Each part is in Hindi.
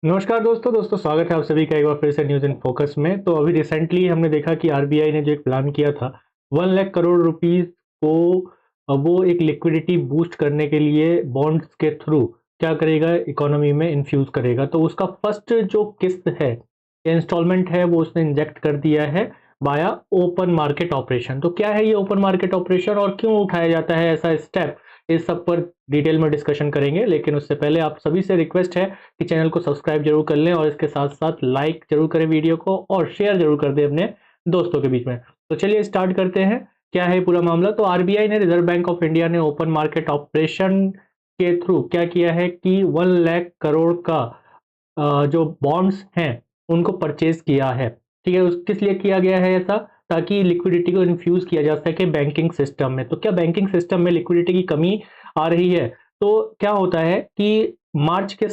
नमस्कार दोस्तों स्वागत है आप सभी का एक बार फिर से न्यूज़ इन फोकस में। तो अभी रिसेंटली हमने देखा कि आरबीआई ने जो एक प्लान किया था 1 लाख करोड़ रुपीस को वो एक लिक्विडिटी बूस्ट करने के लिए बॉन्ड्स के थ्रू क्या करेगा, इकोनॉमी में इन्फ्यूज़ करेगा। तो उसका फर्स्ट जो किस्त है, इंस्टॉलमेंट है, वो उसने इंजेक्ट कर दिया है वाया ओपन मार्केट ऑपरेशन। तो क्या है ये ओपन मार्केट ऑपरेशन और क्यों उठाया जाता है ऐसा स्टेप, इस सब पर डिटेल में डिस्कशन करेंगे। लेकिन उससे पहले आप सभी से रिक्वेस्ट है कि चैनल को सब्सक्राइब जरूर कर लें और इसके साथ साथ लाइक जरूर करें वीडियो को और शेयर जरूर कर दें अपने दोस्तों के बीच में। तो चलिए स्टार्ट करते हैं, क्या है पूरा मामला। तो आरबीआई ने, रिजर्व बैंक ऑफ इंडिया ने ओपन मार्केट ऑपरेशन के थ्रू क्या किया है कि 1 लाख करोड़ का जो बॉन्ड्स हैं उनको परचेज किया है। ठीक है, किस लिए किया गया है ऐसा? ताकि लिक्विडिटी को इन्फ्यूज किया जा सके बैंकिंग सिस्टम में। तो क्या बैंकिंग सिस्टम में लिक्विडिटी की कमी आ रही है? तो क्या होता है कि मार्च के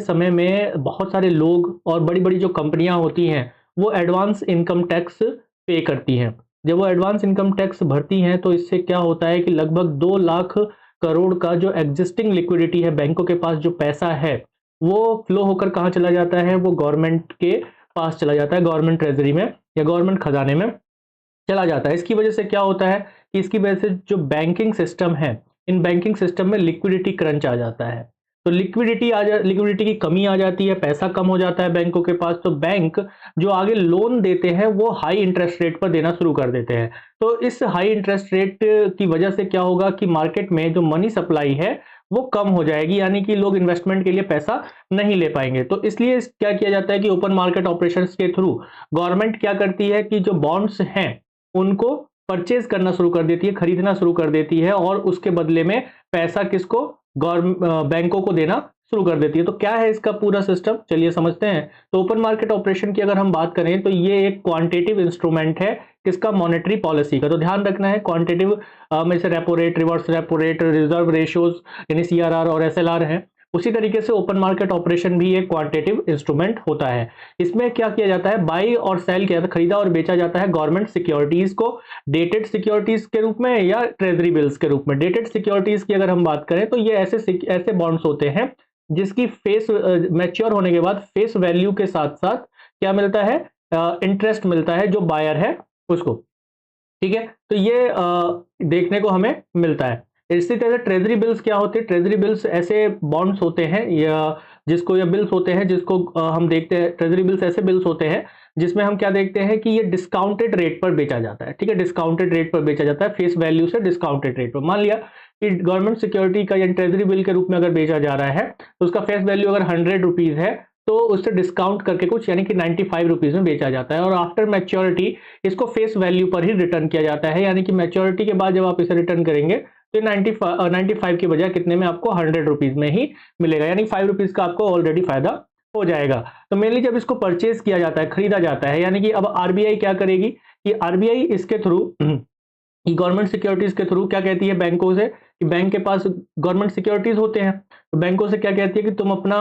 समय में बहुत सारे लोग और बड़ी-बड़ी जो कंपनियां होती हैं वो एडवांस इनकम टैक्स पे करती हैं। जब वो एडवांस इनकम टैक्स भरती हैं तो इससे क्या होता है कि लगभग 2 लाख करोड़ का जो एग्जिस्टिंग लिक्विडिटी है, बैंकों के पास जो पैसा है, वो फ्लो होकर कहाँ चला जाता है? वो गवर्नमेंट के पास चला जाता है, गवर्नमेंट ट्रेजरी में या गवर्नमेंट खजाने में चला जाता है। इसकी वजह से क्या होता है कि इसकी वजह से जो बैंकिंग सिस्टम है, इन बैंकिंग सिस्टम में लिक्विडिटी क्रंच आ जाता है। तो लिक्विडिटी की कमी आ जाती है, पैसा कम हो जाता है बैंकों के पास। तो बैंक जो आगे लोन देते हैं वो हाई इंटरेस्ट रेट पर देना शुरू कर देते हैं। तो इस हाई इंटरेस्ट रेट की वजह से क्या होगा कि मार्केट में जो मनी सप्लाई है वो कम हो जाएगी, यानी कि लोग इन्वेस्टमेंट के लिए पैसा नहीं ले पाएंगे। तो इसलिए क्या किया जाता है कि ओपन मार्केट ऑपरेशंस के थ्रू गवर्नमेंट क्या करती है कि जो बॉन्ड्स हैं उनको परचेज करना शुरू कर देती है, खरीदना शुरू कर देती है और उसके बदले में पैसा किसको? बैंकों को देना शुरू कर देती है। तो क्या है इसका पूरा सिस्टम, चलिए समझते हैं। तो ओपन मार्केट ऑपरेशन की अगर हम बात करें तो ये एक क्वांटिटेटिव इंस्ट्रूमेंट है किसका? मॉनेटरी पॉलिसी का। तो ध्यान रखना है, क्वांटिटेटिव में से repo rate, reverse repo rate, reserve ratios यानी सीआरआर और एसएलआर है। उसी तरीके से ओपन मार्केट ऑपरेशन भी एक क्वांटिटेटिव इंस्ट्रूमेंट होता है। इसमें क्या किया जाता है? बाई और सेल किया जाता है, खरीदा और बेचा जाता है गवर्नमेंट सिक्योरिटीज को डेटेड सिक्योरिटीज के रूप में या ट्रेजरी बिल्स के रूप में। डेटेड सिक्योरिटीज की अगर हम बात करें तो ये ऐसे बॉन्ड्स होते हैं जिसकी फेस मैच्योर होने के बाद फेस वैल्यू के साथ साथ क्या मिलता है? इंटरेस्ट मिलता है जो बायर है उसको। ठीक है, तो ये देखने को हमें मिलता है। इसी तरह ट्रेजरी बिल्स क्या होते हैं? ट्रेजरी बिल्स ऐसे बॉन्ड्स होते हैं या बिल्स होते हैं जिसको हम देखते हैं। ट्रेजरी बिल्स ऐसे बिल्स होते हैं जिसमें हम क्या देखते हैं कि ये डिस्काउंटेड रेट पर बेचा जाता है। ठीक है, डिस्काउंटेड रेट पर बेचा जाता है, फेस वैल्यू से डिस्काउंटेड रेट पर। मान लिया कि गवर्नमेंट सिक्योरिटी का या ट्रेजरी बिल के रूप में अगर बेचा जा रहा है तो उसका फेस वैल्यू अगर 100 रुपीज है तो उससे डिस्काउंट करके कुछ यानी कि 95 रुपीज में बेचा जाता है और आफ्टर मैच्योरिटी इसको फेस वैल्यू पर ही रिटर्न किया जाता है। यानी कि मैच्योरिटी के बाद जब आप इसे रिटर्न करेंगे तो 95 की बजाय कितने में? आपको 100 रुपीज में ही मिलेगा, यानी 5 रुपीज का आपको ऑलरेडी फायदा हो जाएगा। तो मेनली जब इसको परचेज किया जाता है, खरीदा जाता है, यानी कि अब आरबीआई क्या करेगी कि आरबीआई इसके थ्रू गवर्नमेंट सिक्योरिटीज के थ्रू क्या कहती है बैंकों से कि बैंक के पास गवर्नमेंट सिक्योरिटीज होते हैं, तो बैंकों से क्या कहती है कि तुम अपना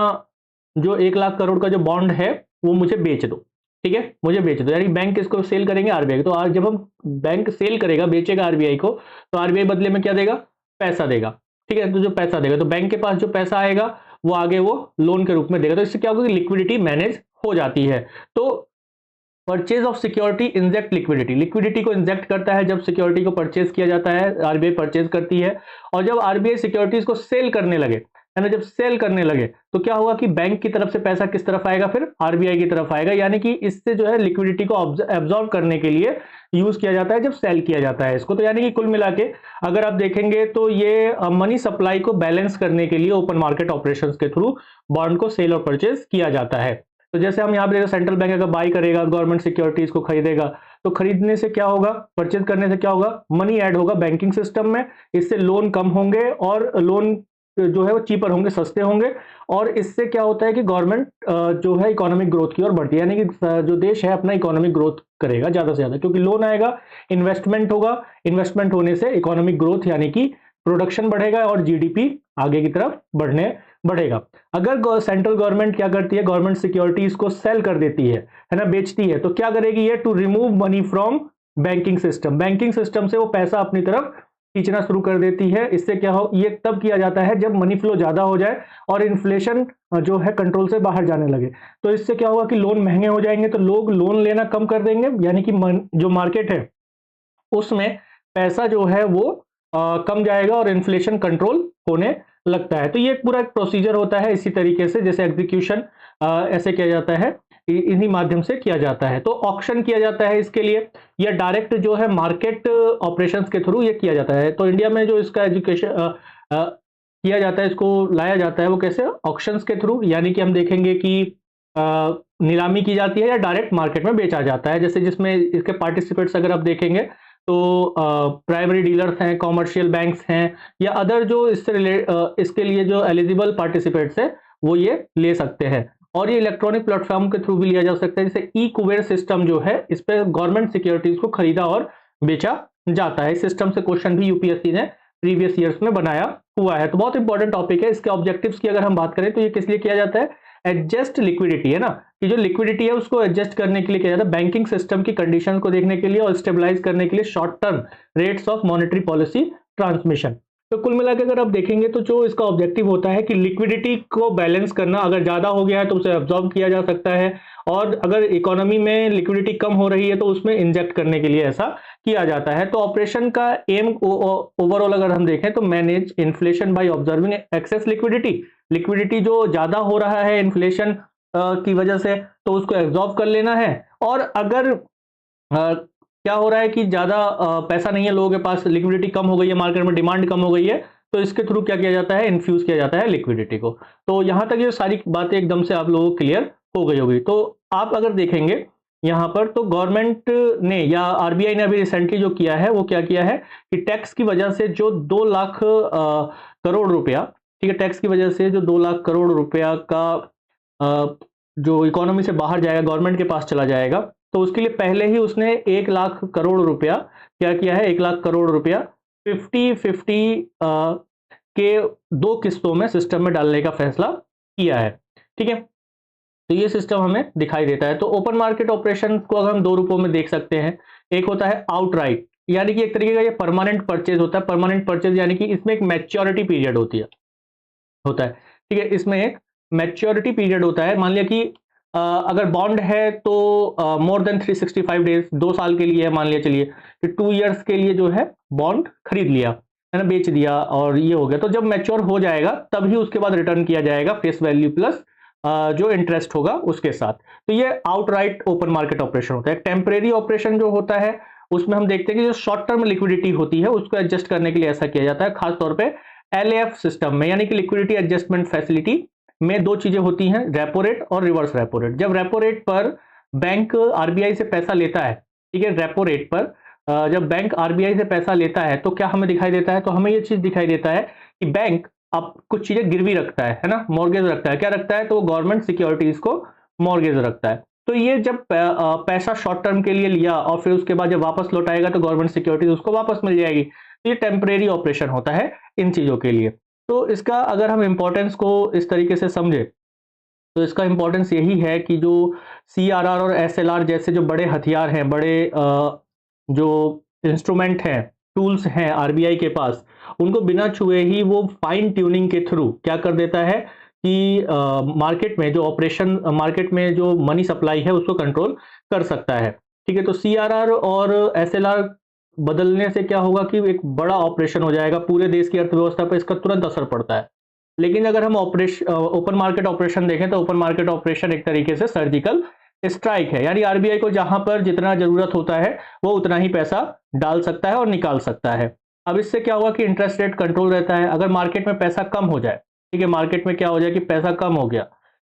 जो 1 लाख करोड़ का जो बॉन्ड है वो मुझे बेच दो। ठीक है, मुझे बेच दो, यानी बैंक किसको सेल करेंगे? आरबीआई। तो आज जब हम बैंक सेल करेगा, बेचेगा आरबीआई को, तो आरबीआई बदले में क्या देगा? पैसा देगा। ठीक है, तो जो पैसा देगा तो बैंक के पास जो पैसा आएगा वो आगे वो लोन के रूप में देगा। तो इससे क्या होगा कि लिक्विडिटी मैनेज हो जाती है। तो purchase of security inject liquidity को इंजेक्ट करता है जब सिक्योरिटी को परचेज किया जाता है, आरबीआई परचेज करती है। और जब आरबीआई सिक्योरिटीज को सेल करने लगे, है ना, जब सेल करने लगे तो क्या हुआ कि बैंक की तरफ से पैसा किस तरफ आएगा? फिर आरबीआई की तरफ आएगा। यानी कि इससे जो है लिक्विडिटी को एब्जॉर्ब करने के लिए यूज किया जाता है जब सेल किया जाता है इसको। तो यानी कि कुल मिला के अगर आप देखेंगे तो ये मनी सप्लाई को बैलेंस करने के लिए ओपन मार्केट ऑपरेशंस के थ्रू बॉन्ड को सेल और परचेज किया जाता है। तो जैसे हम यहाँ पे सेंट्रल बैंक अगर बाई करेगा, गवर्नमेंट सिक्योरिटीज को खरीदेगा, तो खरीदने से क्या होगा? परचेज करने से क्या होगा? मनी ऐड होगा बैंकिंग सिस्टम में, इससे लोन कम होंगे और लोन जो है वो चीपर होंगे, सस्ते होंगे। और इससे क्या होता है कि गवर्नमेंट जो है इकोनॉमिक ग्रोथ की ओर बढ़ती है, यानी कि जो देश है अपना इकोनॉमिक ग्रोथ करेगा ज्यादा से ज्यादा, क्योंकि लोन आएगा, इन्वेस्टमेंट होगा, इन्वेस्टमेंट होने से इकोनॉमिक ग्रोथ यानी कि प्रोडक्शन बढ़ेगा और जीडीपी आगे की तरफ बढ़ेगा। अगर सेंट्रल गवर्नमेंट क्या करती है? गवर्नमेंट सिक्योरिटीज को सेल कर देती है ना, बेचती है, तो क्या करेगी ये? To remove money from banking system से वो पैसा अपनी तरफ खींचना शुरू कर देती है। इससे क्या हो, ये तब किया जाता है जब मनी फ्लो ज़्यादा हो जाए और इन्फ्लेशन जो है कंट्रोल से बाहर जाने लगे। तो इससे क्या होगा कि लोन महंगे हो जाएंगे, तो लोग लोन लेना कम कर देंगे, यानी कि जो मार्केट है उसमें पैसा जो है वो कम जाएगा और इन्फ्लेशन कंट्रोल होने लगता है। तो ये पूरा एक प्रोसीजर होता है, इसी तरीके से जैसे एग्जीक्यूशन ऐसे किया जाता है, इन्हीं माध्यम से किया जाता है। तो ऑक्शन किया जाता है इसके लिए, या डायरेक्ट जो है मार्केट ऑपरेशंस के थ्रू ये किया जाता है। तो इंडिया में जो इसका एजुकेशन किया जाता है, इसको लाया जाता है, वो कैसे, ऑक्शंस के थ्रू, यानी कि हम देखेंगे कि नीलामी की जाती है या डायरेक्ट मार्केट में बेचा जाता है। जैसे जिसमें इसके पार्टिसिपेट्स अगर आप देखेंगे तो प्राइमरी डीलर्स हैं, कॉमर्शियल बैंक्स हैं, या अदर जो इसके लिए जो एलिजिबल पार्टिसिपेट्स है वो ये ले सकते हैं। और ये इलेक्ट्रॉनिक प्लेटफॉर्म के थ्रू भी लिया जा सकता है। जैसे ई कुबेर सिस्टम जो है, इस पर गवर्नमेंट सिक्योरिटीज को खरीदा और बेचा जाता है। इस सिस्टम से क्वेश्चन भी यूपीएससी ने प्रीवियस ईयर्स में बनाया हुआ है। तो बहुत इंपॉर्टेंट टॉपिक है। इसके ऑब्जेक्टिव्स की अगर हम बात करें तो ये किस लिए किया जाता है, एडजस्ट लिक्विडिटी, है ना, कि जो लिक्विडिटी है उसको एडजस्ट करने के लिए किया जाता है, बैंकिंग सिस्टम की कंडीशन को देखने के लिए और स्टेबलाइज करने के लिए short term rates of monetary policy transmission. तो कुल मिलाकर अगर आप देखेंगे तो जो इसका ऑब्जेक्टिव होता है कि लिक्विडिटी को बैलेंस करना, अगर ज्यादा हो गया है तो उसे अब्सॉर्ब किया जा सकता है, और अगर इकोनॉमी में लिक्विडिटी कम हो रही है तो उसमें इंजेक्ट करने के लिए ऐसा किया जाता है। तो ऑपरेशन का एम ओवरऑल अगर हम देखें तो manage inflation by observing access liquidity, liquidity जो ज्यादा हो रहा है इन्फ्लेशन की वजह से तो उसको एब्जॉर्ब कर लेना है। और अगर क्या हो रहा है कि ज्यादा पैसा नहीं है लोगों के पास, लिक्विडिटी कम हो गई है, मार्केट में डिमांड कम हो गई है, तो इसके थ्रू क्या किया जाता है, इन्फ्यूज किया जाता है लिक्विडिटी को। तो यहां तक ये सारी बातें एकदम से आप लोगों को क्लियर हो गई होगी। तो आप अगर देखेंगे यहां पर तो गवर्नमेंट ने या आरबीआई ने अभी रिसेंटली जो किया है वो क्या किया है कि टैक्स की वजह से जो 2 लाख करोड़ रुपया, ठीक है, टैक्स की वजह से जो 2 लाख करोड़ रुपया का जो इकोनॉमी से बाहर जाएगा, गवर्नमेंट के पास चला जाएगा, तो उसके लिए पहले ही उसने 1 लाख करोड़ रुपया क्या किया है, 1 लाख करोड़ रुपया 50-50 के 2 किस्तों में सिस्टम में डालने का फैसला किया है। ठीक है, तो ये सिस्टम हमें दिखाई देता है। तो ओपन मार्केट ऑपरेशन को अगर हम 2 रूपों में देख सकते हैं, एक होता है आउटराइट, यानी कि एक तरीके का ये परमानेंट परचेज होता है। परमानेंट परचेज यानी कि इसमें एक मैच्योरिटी पीरियड होता है। ठीक है, इसमें एक मैच्योरिटी पीरियड होता है। मान लिया कि अगर बॉन्ड है तो मोर देन 365 डेज, 2 साल के लिए है, मान लिया चलिए कि 2 इयर्स के लिए जो है बॉन्ड खरीद लिया, है ना, बेच दिया और ये हो गया। तो जब मैच्योर हो जाएगा तभी उसके बाद रिटर्न किया जाएगा फेस वैल्यू प्लस जो इंटरेस्ट होगा उसके साथ। तो ये आउटराइट ओपन मार्केट ऑपरेशन होता है। टेम्परेरी ऑपरेशन जो होता है उसमें हम देखते हैं कि जो शॉर्ट टर्म लिक्विडिटी होती है उसको एडजस्ट करने के लिए ऐसा किया जाता है, खासतौर पर एलएएफ सिस्टम में, यानी कि लिक्विडिटी एडजस्टमेंट फैसिलिटी में 2 चीजें होती हैं, रेपो रेट और रिवर्स रेपो रेट। जब रेपो रेट पर बैंक आरबीआई से पैसा लेता है, ठीक है, रेपो रेट पर जब बैंक आरबीआई से पैसा लेता है तो क्या हमें दिखाई देता है, तो हमें ये चीज दिखाई देता है कि बैंक अब कुछ चीजें गिरवी रखता है ना, मॉर्गेज रखता है। क्या रखता है, तो गवर्नमेंट सिक्योरिटीज को मॉर्गेज रखता है। तो ये जब पैसा शॉर्ट टर्म के लिए लिया और फिर उसके बाद जब वापस लौटाएगा तो गवर्नमेंट सिक्योरिटीज उसको वापस मिल जाएगी। तो ये टेम्परेरी ऑपरेशन होता है इन चीजों के लिए। तो इसका अगर हम इंपॉर्टेंस को इस तरीके से समझे तो इसका इंपॉर्टेंस यही है कि जो सीआरआर और एसएलआर जैसे जो बड़े हथियार हैं, बड़े जो इंस्ट्रूमेंट हैं, टूल्स हैं आरबीआई के पास, उनको बिना छुए ही वो फाइन ट्यूनिंग के थ्रू क्या कर देता है कि मार्केट में जो ऑपरेशन, मार्केट में जो मनी सप्लाई है उसको कंट्रोल कर सकता है। ठीक है, तो सीआरआर और एसएलआर बदलने से क्या होगा कि एक बड़ा ऑपरेशन हो जाएगा, पूरे देश की अर्थव्यवस्था पर इसका तुरंत असर पड़ता है। लेकिन अगर हम ओपन मार्केट ऑपरेशन देखें तो ओपन मार्केट ऑपरेशन एक तरीके से सर्जिकल स्ट्राइक है, यानी आरबीआई को जहां पर जितना जरूरत होता है वो उतना ही पैसा डाल सकता है और निकाल सकता है। अब इससे क्या होगा कि इंटरेस्ट रेट कंट्रोल रहता है। अगर मार्केट में पैसा कम हो जाए, ठीक है, मार्केट में क्या हो जाए कि पैसा कम हो गया,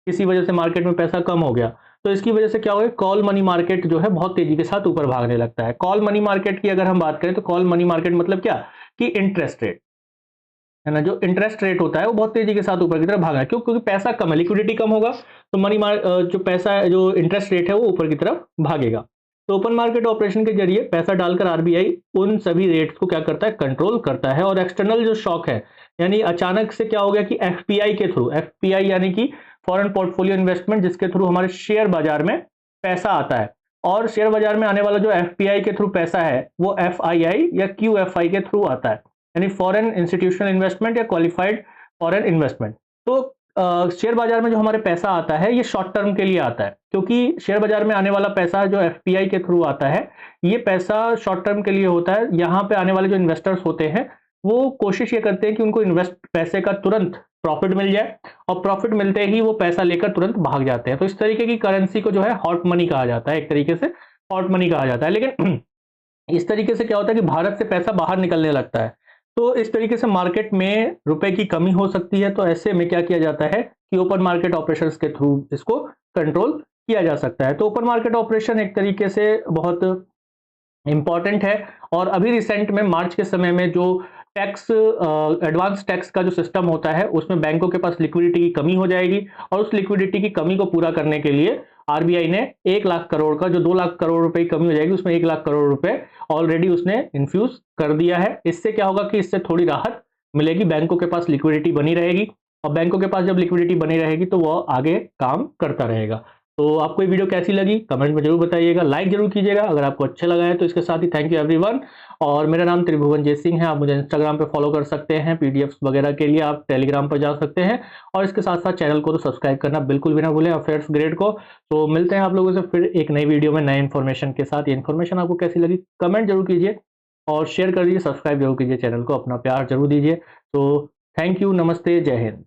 किसी वजह से मार्केट में पैसा कम हो गया, तो इसकी वजह से क्या होगा, कॉल मनी मार्केट जो है बहुत तेजी के साथ ऊपर भागने लगता है। कॉल मनी मार्केट की अगर हम बात करें तो कॉल मनी मार्केट मतलब क्या कि इंटरेस्ट रेट, है ना, जो इंटरेस्ट रेट होता है वो बहुत तेजी के साथ ऊपर की तरफ भागा है। क्यों, क्योंकि पैसा कम है, लिक्विडिटी कम होगा, तो जो पैसा है, जो इंटरेस्ट रेट है वो ऊपर की तरफ भागेगा। तो ओपन मार्केट ऑपरेशन के जरिए पैसा डालकर आरबीआई उन सभी रेट्स को क्या करता है, कंट्रोल करता है। और एक्सटर्नल जो शॉक है, यानी अचानक से क्या हो गया कि एफपीआई के थ्रू, एफपीआई यानी कि फॉरेन पोर्टफोलियो इन्वेस्टमेंट, जिसके थ्रू हमारे शेयर बाजार में पैसा आता है, और शेयर बाजार में आने वाला जो एफपीआई के थ्रू पैसा है वो एफआईआई या क्यूएफआई के थ्रू आता है। यानी फॉरेन इंस्टीट्यूशनल इन्वेस्टमेंट या क्वालिफाइड फॉरेन इन्वेस्टमेंट। तो शेयर बाजार में जो हमारे पैसा आता है ये शॉर्ट टर्म के लिए आता है, क्योंकि शेयर बाजार में आने वाला पैसा जो एफपीआई के थ्रू आता है ये पैसा शॉर्ट टर्म के लिए होता है। यहाँ पे आने वाले जो इन्वेस्टर्स होते हैं वो कोशिश ये करते हैं कि उनको इन्वेस्ट पैसे का तुरंत प्रॉफिट मिल जाए, और प्रॉफिट मिलते ही वो पैसा लेकर तुरंत भाग जाते हैं। तो इस तरीके की करेंसी को जो है हॉट मनी कहा जाता है, एक तरीके से हॉट मनी कहा जाता है। लेकिन इस तरीके से क्या होता है कि भारत से पैसा बाहर निकलने लगता है, तो इस तरीके से मार्केट में रुपए की कमी हो सकती है। तो ऐसे में क्या किया जाता है कि ओपन मार्केट ऑपरेशंस के थ्रू इसको कंट्रोल किया जा सकता है। तो ओपन मार्केट ऑपरेशन एक तरीके से बहुत इंपॉर्टेंट है। और अभी रिसेंट में मार्च के समय में जो टैक्स एडवांस टैक्स का जो सिस्टम होता है उसमें बैंकों के पास लिक्विडिटी की कमी हो जाएगी, और उस लिक्विडिटी की कमी को पूरा करने के लिए आरबीआई ने 1 लाख करोड़ का, जो 2 लाख करोड़ रुपए की कमी हो जाएगी उसमें 1 लाख करोड़ रुपए ऑलरेडी उसने इन्फ्यूज कर दिया है। इससे क्या होगा कि इससे थोड़ी राहत मिलेगी, बैंकों के पास लिक्विडिटी बनी रहेगी, और बैंकों के पास जब लिक्विडिटी बनी रहेगी तो वह आगे काम करता रहेगा। तो आपको ये वीडियो कैसी लगी कमेंट में जरूर बताइएगा, लाइक जरूर कीजिएगा अगर आपको अच्छा लगा है तो। इसके साथ ही थैंक यू एवरीवन। और मेरा नाम त्रिभुवनजीत सिंह है, आप मुझे इंस्टाग्राम पे फॉलो कर सकते हैं, पीडीएफ्स वगैरह के लिए आप टेलीग्राम पर जा सकते हैं, और इसके साथ साथ चैनल को तो सब्सक्राइब करना बिल्कुल भी ना भूलें, अफेयर्स ग्रेड को। तो मिलते हैं आप लोगों से फिर एक नई वीडियो में नए इन्फॉर्मेशन के साथ। ये इन्फॉर्मेशन आपको कैसी लगी कमेंट जरूर कीजिए, और शेयर कर दीजिए, सब्सक्राइब जरूर कीजिए, चैनल को अपना प्यार जरूर दीजिए। तो थैंक यू, नमस्ते, जय हिंद।